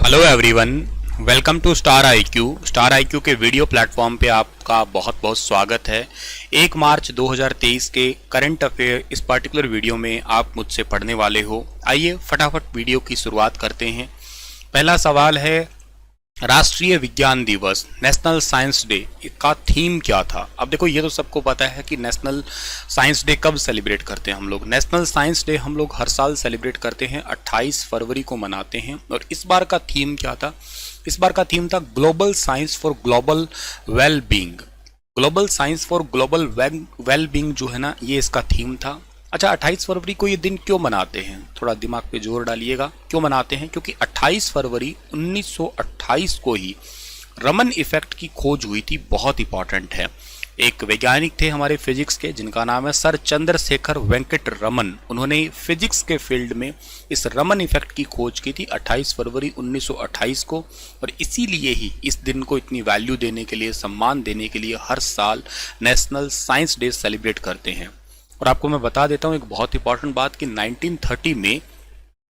Hello everyone, welcome to star IQ. Star IQ के video platform पे आपका बहुत बहुत स्वागत है। 1 मार्च 2023 के करंट अफेयर इस पर्टिकुलर वीडियो में आप मुझसे पढ़ने वाले हो। आइए फटाफट वीडियो की शुरुआत करते हैं। पहला सवाल है, राष्ट्रीय विज्ञान दिवस नेशनल साइंस डे का थीम क्या था? अब देखो, ये तो सबको पता है कि नेशनल साइंस डे कब सेलिब्रेट करते हैं हम लोग। नेशनल साइंस डे हम लोग हर साल सेलिब्रेट करते हैं, 28 फरवरी को मनाते हैं। और इस बार का थीम क्या था? इस बार का थीम था global science for global well being. Global science for global well being जो है ना, ये इसका थीम था। अच्छा, 28 फरवरी को ये दिन क्यों मनाते हैं? थोड़ा दिमाग पे जोर डालिएगा। क्यों मनाते हैं? क्योंकि 28 फरवरी 1928 को ही रमन इफेक्ट की खोज हुई थी। बहुत इंपॉर्टेंट है। एक वैज्ञानिक थे हमारे फिजिक्स के, जिनका नाम है सर चंद्रशेखर वेंकट रमन। उन्होंने फिजिक्स के फील्ड में इस रमन इफेक्ट की खोज की थी 28 फरवरी 1928 को। और इसीलिए ही इस दिन को इतनी वैल्यू देने के लिए, सम्मान देने के लिए हर साल नेशनल साइंस डे सेलिब्रेट करते हैं। और आपको मैं बता देता हूँ एक बहुत इंपॉर्टेंट बात कि 1930 में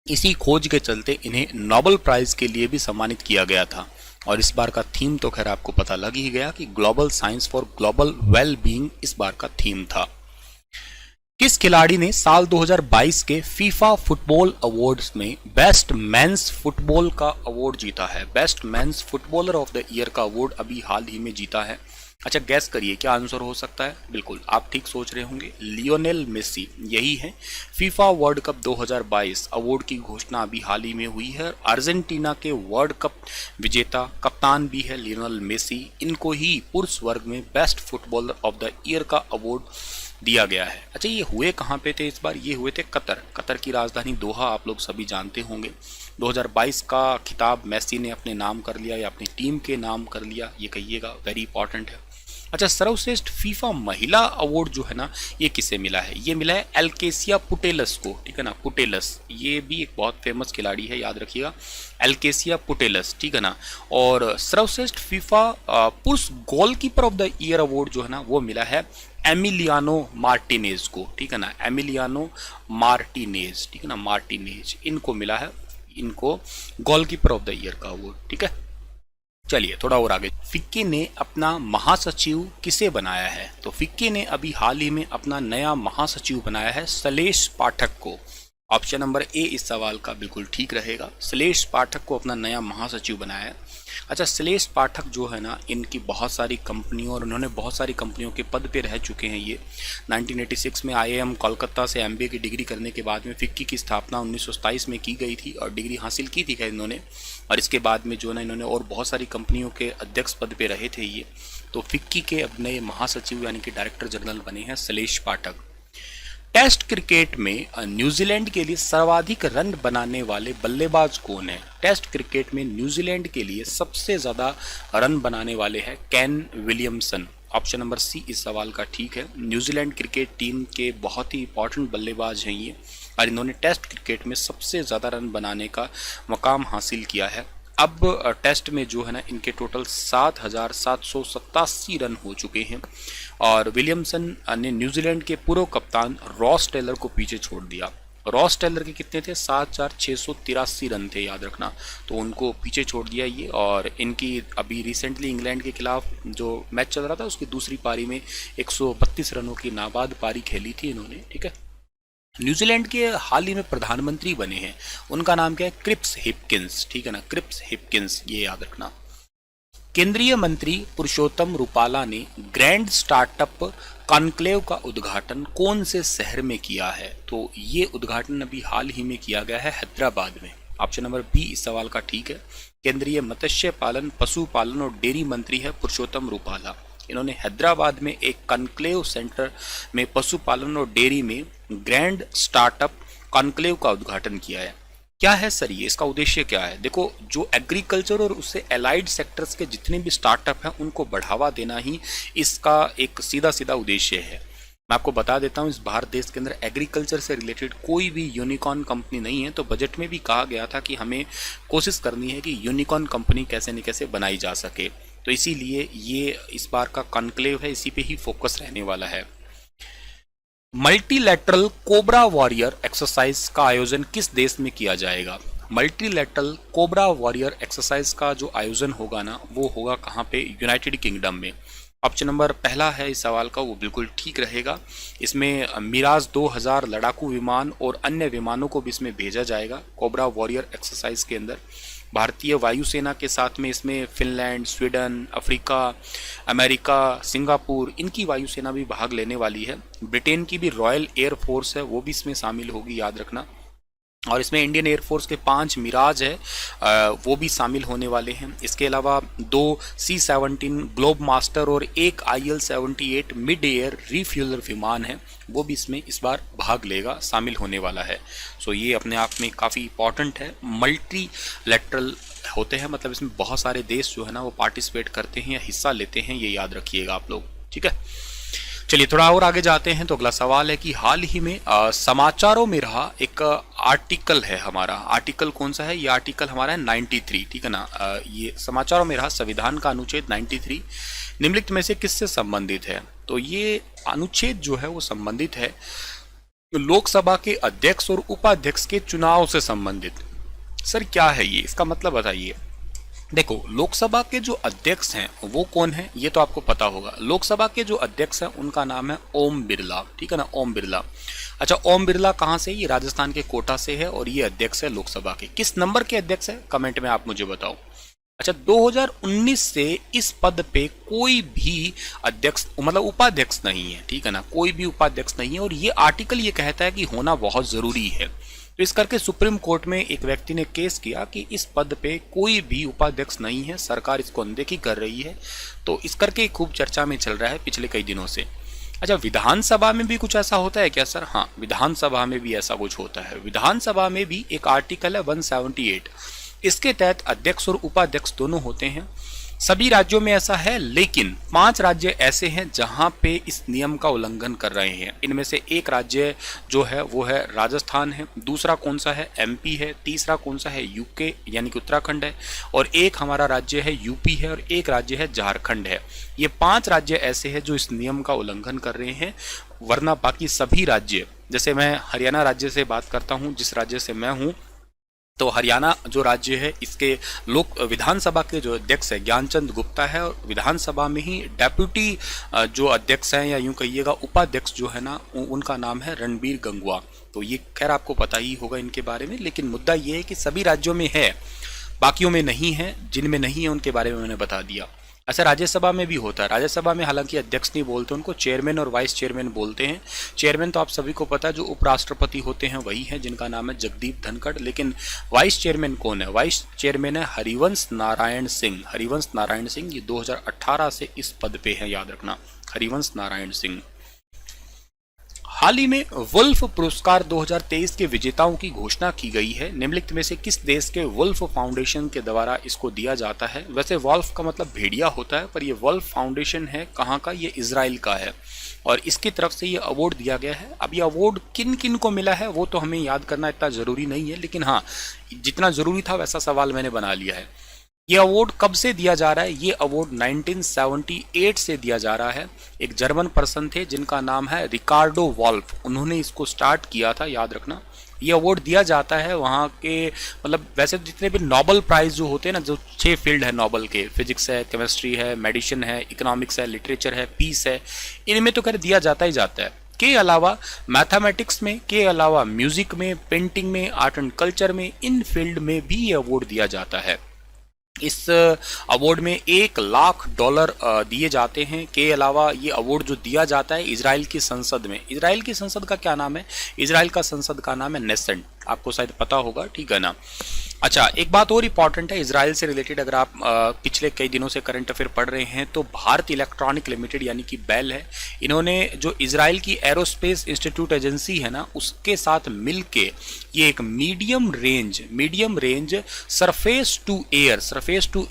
इसी खोज के चलते इन्हें नोबेल प्राइज के लिए भी सम्मानित किया गया था। और इस बार का थीम तो खैर आपको पता लग ही गया कि global science for global well being इस बार का थीम था। किस खिलाड़ी ने साल 2022 के फीफा फुटबॉल अवार्ड्स में बेस्ट मेंस फुटबॉल का अवार्ड जीता है? Best mains footballer of the year का अवार्ड अभी हाल ही में जीता है। अच्छा, गैस करिए क्या आंसर हो सकता है। बिल्कुल आप ठीक सोच रहे होंगे, लियोनेल मेसी यही है। फीफा वर्ल्ड कप 2022 अवार्ड की घोषणा अभी हाल ही में हुई है। अर्जेंटीना के वर्ल्ड कप विजेता कप्तान भी है लियोनेल मेसी। इनको ही पुरुष वर्ग में best footballer of the year का अवार्ड दिया गया है। अच्छा, ये हुए कहाँ पे थे इस बार? ये हुए थे कतर की राजधानी दोहा, आप लोग सभी जानते होंगे। 2022 का खिताब मेसी ने अपने नाम कर लिया या अपनी टीम के नाम कर लिया, ये कहिएगा, वेरी इंपॉर्टेंट है। अच्छा, सर्वश्रेष्ठ फीफा महिला अवार्ड जो है ना, ये किसे मिला है? ये मिला है एल्केसिया पुटेलस को, ठीक है ना। पुटेलस ये भी एक बहुत फेमस खिलाड़ी है, याद रखिएगा, एल्केसिया पुटेलस, ठीक है ना। और सर्वश्रेष्ठ फीफा पुरुष goalkeeper of the year award जो है ना, वो मिला है एमिलियानो मार्टिनेज को, ठीक है ना। एमिलियानो मार्टिनेज, ठीक है ना, मार्टिनेज, इनको मिला है, इनको गोलकीपर ऑफ द ईयर का अवार्ड, ठीक है। चलिए थोड़ा और आगे। फिक्की ने अपना महासचिव किसे बनाया है? तो फिक्की ने अभी हाल ही में अपना नया महासचिव बनाया है शैलेश पाठक को। ऑप्शन नंबर ए इस सवाल का बिल्कुल ठीक रहेगा। शैलेश पाठक को अपना नया महासचिव बनाया है। अच्छा, शैलेश पाठक जो है ना, इनकी बहुत सारी कंपनियों और उन्होंने बहुत सारी कंपनियों के पद पे रह चुके हैं। ये 1986 में IIM कोलकाता से MBA की डिग्री करने के बाद में फिक्की की स्थापना 1927 में की गई थी और डिग्री हासिल की थी इन्होंने। और इसके बाद में जो ना इन्होंने और बहुत सारी कंपनियों के अध्यक्ष पद पे रहे थे ये। तो फिक्की के अब नए महासचिव यानी कि डायरेक्टर जनरल बने हैं शैलेश पाठक। टेस्ट क्रिकेट में न्यूजीलैंड के लिए सर्वाधिक रन बनाने वाले बल्लेबाज कौन है? टेस्ट क्रिकेट में न्यूजीलैंड के लिए सबसे ज्यादा रन बनाने वाले हैं Kane Williamson. Option number C इस सवाल का ठीक है। न्यूजीलैंड क्रिकेट टीम के बहुत ही इंपॉर्टेंट बल्लेबाज हैं ये, और इन्होंने टेस्ट क्रिकेट में सबसे ज़्यादा रन बनाने का मुकाम हासिल किया है। अब टेस्ट में जो है ना, इनके टोटल 7,787 रन हो चुके हैं। और विलियमसन ने न्यूजीलैंड के पूर्व कप्तान रॉस टेलर को पीछे छोड़ दिया। रॉस टेलर के कितने थे? 7,683 रन थे, याद रखना। तो उनको पीछे छोड़ दिया ये। और इनकी अभी रिसेंटली इंग्लैंड के खिलाफ जो मैच चल रहा था, उसकी दूसरी पारी में 132 रनों की नाबाद पारी खेली थी इन्होंने, ठीक है। न्यूजीलैंड के हाल ही में प्रधानमंत्री बने हैं, उनका नाम क्या है? क्रिप्स हिपकिंस, ठीक है ना, क्रिप्स हिपकिंस, ये याद रखना। केंद्रीय मंत्री पुरुषोत्तम रूपाला ने ग्रैंड स्टार्टअप कॉन्क्लेव का उद्घाटन कौन से शहर में किया है? तो ये उद्घाटन अभी हाल ही में किया गया है हैदराबाद में। ऑप्शन नंबर बी इस सवाल का ठीक है। केंद्रीय मत्स्य पालन, पशुपालन और डेयरी मंत्री है पुरुषोत्तम रूपाला। इन्होंने हैदराबाद में एक कॉन्क्लेव सेंटर में पशुपालन और डेयरी में ग्रैंड स्टार्टअप कॉन्क्लेव का उद्घाटन किया है। क्या है सर ये? इसका उद्देश्य क्या है? देखो, जो एग्रीकल्चर और उससे एलाइड सेक्टर्स के जितने भी स्टार्टअप हैं, उनको बढ़ावा देना ही इसका एक सीधा सीधा उद्देश्य है। मैं आपको बता देता हूँ, इस भारत देश के अंदर एग्रीकल्चर से रिलेटेड कोई भी यूनिकॉर्न कंपनी नहीं है। तो बजट में भी कहा गया था कि हमें कोशिश करनी है कि यूनिकॉर्न कंपनी कैसे न कैसे बनाई जा सके। तो इसीलिए ये इस बार का कॉन्क्लेव है, इसी पे ही फोकस रहने वाला है। मल्टीलैटरल कोबरा वॉरियर एक्सरसाइज का आयोजन किस देश में किया जाएगा? मल्टीलैटरल कोबरा वॉरियर एक्सरसाइज का जो आयोजन होगा ना, वो होगा कहाँ पे? यूनाइटेड किंगडम में। ऑप्शन नंबर पहला है इस सवाल का, वो बिल्कुल ठीक रहेगा। इसमें मिराज 2000 लड़ाकू विमान और अन्य विमानों को भी इसमें भेजा जाएगा कोबरा वॉरियर एक्सरसाइज के अंदर। भारतीय वायुसेना के साथ में इसमें Finland, Sweden, Africa, America, Singapore, इनकी वायुसेना भी भाग लेने वाली है। ब्रिटेन की भी रॉयल एयर फोर्स है, वो भी इसमें शामिल होगी, याद रखना। और इसमें इंडियन एयरफोर्स के 5 मिराज है, वो भी शामिल होने वाले हैं। इसके अलावा 2 C-17 ग्लोब मास्टर और एक IL-78 मिड एयर रिफ्यूलर विमान है, वो भी इसमें इस बार भाग लेगा, शामिल होने वाला है। सो ये अपने आप में काफ़ी इंपॉर्टेंट है। मल्टी लैटरल होते हैं, मतलब इसमें बहुत सारे देश जो है ना वो पार्टिसिपेट करते हैं या हिस्सा लेते हैं, ये याद रखिएगा आप लोग, ठीक है। चलिए थोड़ा और आगे जाते हैं। तो अगला सवाल है कि हाल ही में समाचारों में रहा एक आर्टिकल है हमारा। आर्टिकल कौन सा है? ये आर्टिकल हमारा है 93, ठीक है ना। ये समाचारों में रहा संविधान का अनुच्छेद 93 निम्नलिखित में से किससे संबंधित है? तो ये अनुच्छेद जो है वो संबंधित है लोकसभा के अध्यक्ष और उपाध्यक्ष के चुनाव से संबंधित। सर क्या है ये, इसका मतलब बताइए। देखो, लोकसभा के जो अध्यक्ष हैं वो कौन है, ये तो आपको पता होगा। लोकसभा के जो अध्यक्ष हैं उनका नाम है ओम बिरला, ठीक है ना, ओम बिरला। अच्छा, ओम बिरला कहाँ से? ये राजस्थान के कोटा से है और ये अध्यक्ष है लोकसभा के। किस नंबर के अध्यक्ष है, कमेंट में आप मुझे बताओ। अच्छा, 2019 से इस पद पे कोई भी अध्यक्ष मतलब उपाध्यक्ष नहीं है, ठीक है ना, कोई भी उपाध्यक्ष नहीं है। और ये आर्टिकल ये कहता है कि होना बहुत जरूरी है। तो इस करके सुप्रीम कोर्ट में एक व्यक्ति ने केस किया कि इस पद पे कोई भी उपाध्यक्ष नहीं है, सरकार इसको अनदेखी कर रही है। तो इस करके खूब चर्चा में चल रहा है पिछले कई दिनों से। अच्छा, विधानसभा में भी कुछ ऐसा होता है क्या सर? हाँ, विधानसभा में भी ऐसा कुछ होता है। विधानसभा में भी एक आर्टिकल है 178, इसके तहत अध्यक्ष और उपाध्यक्ष दोनों होते हैं। सभी राज्यों में ऐसा है, लेकिन 5 राज्य ऐसे हैं जहां पे इस नियम का उल्लंघन कर रहे हैं। इनमें से एक राज्य जो है वो है राजस्थान है, दूसरा कौन सा है? MP है, तीसरा कौन सा है? UK यानी कि उत्तराखंड है, और एक हमारा राज्य है UP है, और एक राज्य है झारखंड है। ये 5 राज्य ऐसे हैं जो इस नियम का उल्लंघन कर रहे हैं, वरना बाकी सभी राज्य, जैसे मैं हरियाणा राज्य से बात करता हूँ, जिस राज्य से मैं हूँ, तो हरियाणा जो राज्य है इसके लोक विधानसभा के जो अध्यक्ष है ज्ञानचंद गुप्ता है, और विधानसभा में ही डेप्यूटी जो अध्यक्ष हैं या यूं कहिएगा उपाध्यक्ष जो है ना, उनका नाम है रणबीर गंगवा। तो ये खैर आपको पता ही होगा इनके बारे में, लेकिन मुद्दा ये है कि सभी राज्यों में है, बाकियों में नहीं है। जिनमें नहीं है उनके बारे में मैंने बता दिया। ऐसा राज्यसभा में भी होता है। राज्यसभा में हालांकि अध्यक्ष नहीं बोलते, उनको चेयरमैन और वाइस चेयरमैन बोलते हैं। चेयरमैन तो आप सभी को पता है, जो उपराष्ट्रपति होते हैं वही है, जिनका नाम है जगदीप धनखड़। लेकिन वाइस चेयरमैन कौन है? वाइस चेयरमैन है हरिवंश नारायण सिंह। हरिवंश नारायण सिंह ये 2018 से इस पद पे है, याद रखना, हरिवंश नारायण सिंह। हाल ही में वुल्फ पुरस्कार 2023 के विजेताओं की घोषणा की गई है। निम्नलिखित में से किस देश के वुल्फ फाउंडेशन के द्वारा इसको दिया जाता है? वैसे वुल्फ का मतलब भेड़िया होता है, पर ये वुल्फ फाउंडेशन है कहाँ का? ये इजराइल का है, और इसकी तरफ से ये अवार्ड दिया गया है। अब ये अवार्ड किन किन को मिला है वो तो हमें याद करना इतना जरूरी नहीं है, लेकिन हाँ, जितना जरूरी था वैसा सवाल मैंने बना लिया है। ये अवार्ड कब से दिया जा रहा है? ये अवार्ड 1978 से दिया जा रहा है। एक जर्मन पर्सन थे जिनका नाम है रिकार्डो वॉल्फ, उन्होंने इसको स्टार्ट किया था, याद रखना। ये अवार्ड दिया जाता है वहाँ के, मतलब वैसे तो जितने भी नोबेल प्राइज जो होते हैं ना, जो 6 फील्ड है नोबेल के, फिजिक्स है, केमिस्ट्री है, मेडिसिन है, इकोनॉमिक्स है, लिटरेचर है, पीस है, इनमें तो खैर दिया जाता ही जाता है। के अलावा मैथमेटिक्स में, के अलावा म्यूजिक में, पेंटिंग में, आर्ट एंड कल्चर में, इन फील्ड में भी ये अवार्ड दिया जाता है। इस अवार्ड में $1,00,000 दिए जाते हैं। के अलावा ये अवार्ड जो दिया जाता है इजराइल की संसद में, इजराइल की संसद का क्या नाम है? इजराइल का संसद का नाम है नेसेंट, आपको शायद पता होगा, ठीक है ना। अच्छा, एक बात और इंपॉर्टेंट है इजराइल से रिलेटेड, अगर आप पिछले कई दिनों से करंट अफेयर पढ़ रहे हैं तो भारत इलेक्ट्रॉनिक लिमिटेड यानी कि बेल है, इन्होंने जो इजराइल की एरोस्पेस इंस्टीट्यूट एजेंसी है ना, उसके साथ मिलके ये एक medium range surface to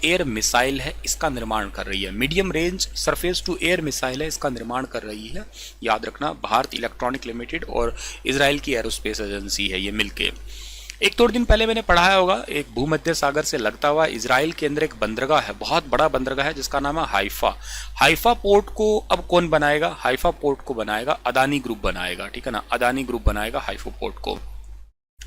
air missile है, इसका निर्माण कर रही है। Medium range surface to air missile है, इसका निर्माण कर रही है, याद रखना, भारत इलेक्ट्रॉनिक लिमिटेड और इजराइल की एरोस्पेस एजेंसी है ये मिलके। एक थोड़े दिन पहले मैंने पढ़ाया होगा, एक भूमध्य सागर से लगता हुआ इजराइल के अंदर एक बंदरगाह है, बहुत बड़ा बंदरगाह है, जिसका नाम है हाइफा पोर्ट को अब कौन बनाएगा? हाइफा पोर्ट को बनाएगा अदानी ग्रुप बनाएगा, ठीक है ना, अदानी ग्रुप बनाएगा हाइफा पोर्ट को।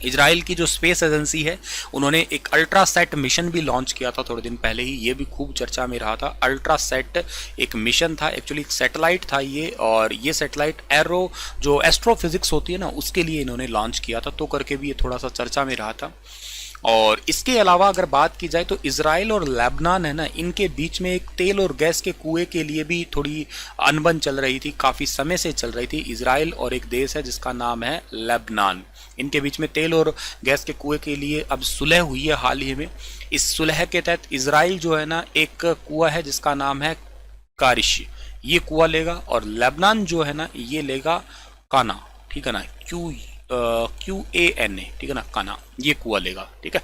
इजराइल की जो स्पेस एजेंसी है उन्होंने एक अल्ट्रासैट मिशन भी लॉन्च किया था थोड़े दिन पहले ही, ये भी खूब चर्चा में रहा था। अल्ट्रासैट एक मिशन था, एक्चुअली एक सैटेलाइट था ये, और ये सैटेलाइट एरो जो एस्ट्रोफिजिक्स होती है ना उसके लिए इन्होंने लॉन्च किया था, तो करके भी ये थोड़ा सा चर्चा में रहा था। और इसके अलावा अगर बात की जाए तो इजराइल और लेबनान है ना, इनके बीच में एक तेल और गैस के कुएं के लिए भी थोड़ी अनबन चल रही थी, काफ़ी समय से चल रही थी। इजराइल और एक देश है जिसका नाम है लेबनान, इनके बीच में तेल और गैस के कुएं के लिए अब सुलह हुई है हाल ही में। इस सुलह के तहत इजराइल जो है ना एक कुआं है जिसका नाम है कारिश, ये कुआं लेगा, और लेबनान जो है ना ये लेगा काना, ठीक है ना, QANA, ठीक है ना, काना, ये कुआं लेगा, ठीक है।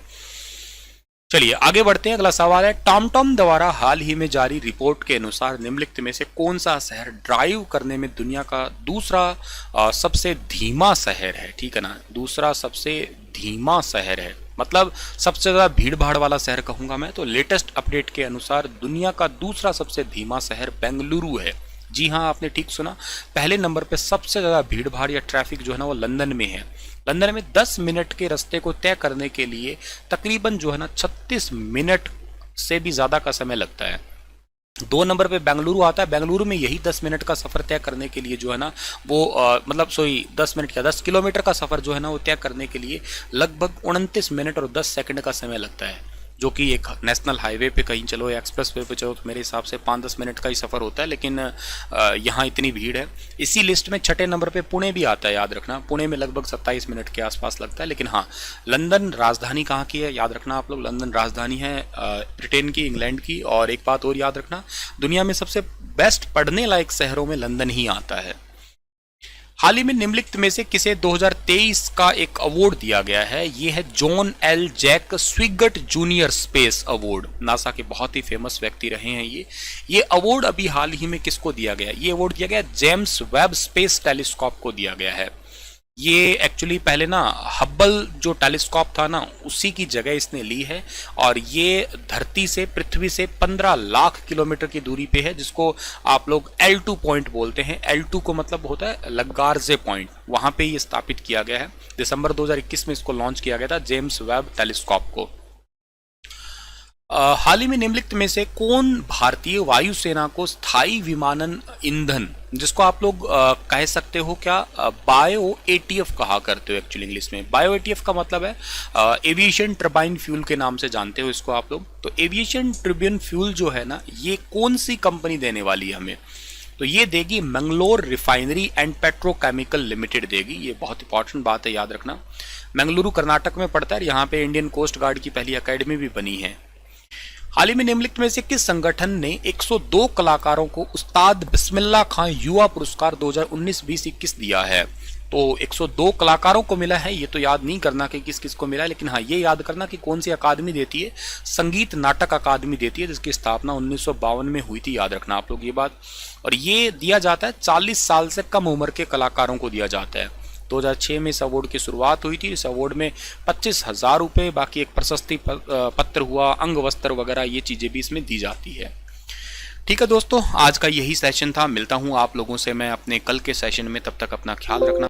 चलिए आगे बढ़ते हैं। अगला सवाल है, टॉमटॉम द्वारा हाल ही में जारी रिपोर्ट के अनुसार निम्नलिखित में से कौन सा शहर ड्राइव करने में दुनिया का दूसरा सबसे धीमा शहर है, ठीक है ना, दूसरा सबसे धीमा शहर है, मतलब सबसे ज़्यादा भीड़ भाड़ वाला शहर कहूँगा मैं। तो लेटेस्ट अपडेट के अनुसार दुनिया का दूसरा सबसे धीमा शहर बेंगलुरु है। जी हाँ, आपने ठीक सुना, पहले नंबर पे सबसे ज़्यादा भीड़ भाड़ या ट्रैफिक जो है ना वो लंदन में है। लंदन में 10 मिनट के रास्ते को तय करने के लिए तकरीबन जो है ना 36 मिनट से भी ज़्यादा का समय लगता है। 2 नंबर पे बेंगलुरु आता है, बेंगलुरु में यही 10 मिनट का सफ़र तय करने के लिए जो है ना वो मतलब 10 मिनट का 10 किलोमीटर का सफ़र जो है ना वो तय करने के लिए लगभग 29 मिनट और 10 सेकंड का समय लगता है, जो कि एक नेशनल हाईवे पे कहीं चलो या एक्सप्रेस वे पे चलो तो मेरे हिसाब से 5-10 मिनट का ही सफ़र होता है, लेकिन यहाँ इतनी भीड़ है। इसी लिस्ट में 6ठे नंबर पे पुणे भी आता है, याद रखना, पुणे में लगभग 27 मिनट के आसपास लगता है। लेकिन हाँ, लंदन राजधानी कहाँ की है, याद रखना आप लोग, लंदन राजधानी है ब्रिटेन की, इंग्लैंड की। और एक बात और याद रखना, दुनिया में सबसे बेस्ट पढ़ने लायक शहरों में लंदन ही आता है। हाल ही में निम्नलिखित में से किसे 2023 का एक अवार्ड दिया गया है, ये है John L Jack Swigert junior space award, NASA के बहुत ही फेमस व्यक्ति रहे हैं ये अवार्ड अभी हाल ही में किसको दिया गया, ये अवार्ड दिया गया जेम्स वेब स्पेस टेलीस्कोप को दिया गया है। ये एक्चुअली पहले ना हब्बल जो टेलीस्कोप था ना उसी की जगह इसने ली है, और ये धरती से, पृथ्वी से 15 लाख किलोमीटर की दूरी पे है, जिसको आप लोग L2 पॉइंट बोलते हैं। L2 को मतलब होता है लग्रांजे पॉइंट, वहां पे ये स्थापित किया गया है। दिसंबर 2021 में इसको लॉन्च किया गया था, जेम्स वेब टेलीस्कोप को। हाल ही में निम्नलिखित में से कौन भारतीय वायुसेना को स्थायी विमानन ईंधन, जिसको आप लोग कह सकते हो क्या, बायो ATF कहा करते हो एक्चुअली इंग्लिश में। बायो ATF का मतलब है एविएशन टर्बाइन फ्यूल के नाम से जानते हो इसको आप लोग। तो एविएशन टर्बाइन फ्यूल जो है ना, ये कौन सी कंपनी देने वाली है हमें, तो ये देगी Mangalore refinery and petrochemical limited देगी। ये बहुत इंपॉर्टेंट बात है, याद रखना। मंगलुरु कर्नाटक में पड़ता है, यहाँ पे इंडियन कोस्ट गार्ड की पहली अकेडमी भी बनी है। हाल ही में निम्नलिखित में से किस संगठन ने 102 कलाकारों को उस्ताद बिस्मिल्लाह खां युवा पुरस्कार 2019-20-21 दिया है? तो 102 कलाकारों को मिला है, ये तो याद नहीं करना कि किस किस को मिला है, लेकिन हाँ ये याद करना कि कौन सी अकादमी देती है, संगीत नाटक अकादमी देती है, जिसकी स्थापना 1952 में हुई थी, याद रखना आप लोग ये बात। और ये दिया जाता है 40 साल से कम उम्र के कलाकारों को दिया जाता है। 2006 में इस अवार्ड की शुरुआत हुई थी। इस अवार्ड में 25,000 रुपये, बाकी एक प्रशस्ति पत्र हुआ, अंग वस्त्र वगैरह ये चीज़ें भी इसमें दी जाती है। ठीक है दोस्तों, आज का यही सेशन था। मिलता हूँ आप लोगों से मैं अपने कल के सेशन में, तब तक अपना ख्याल रखना।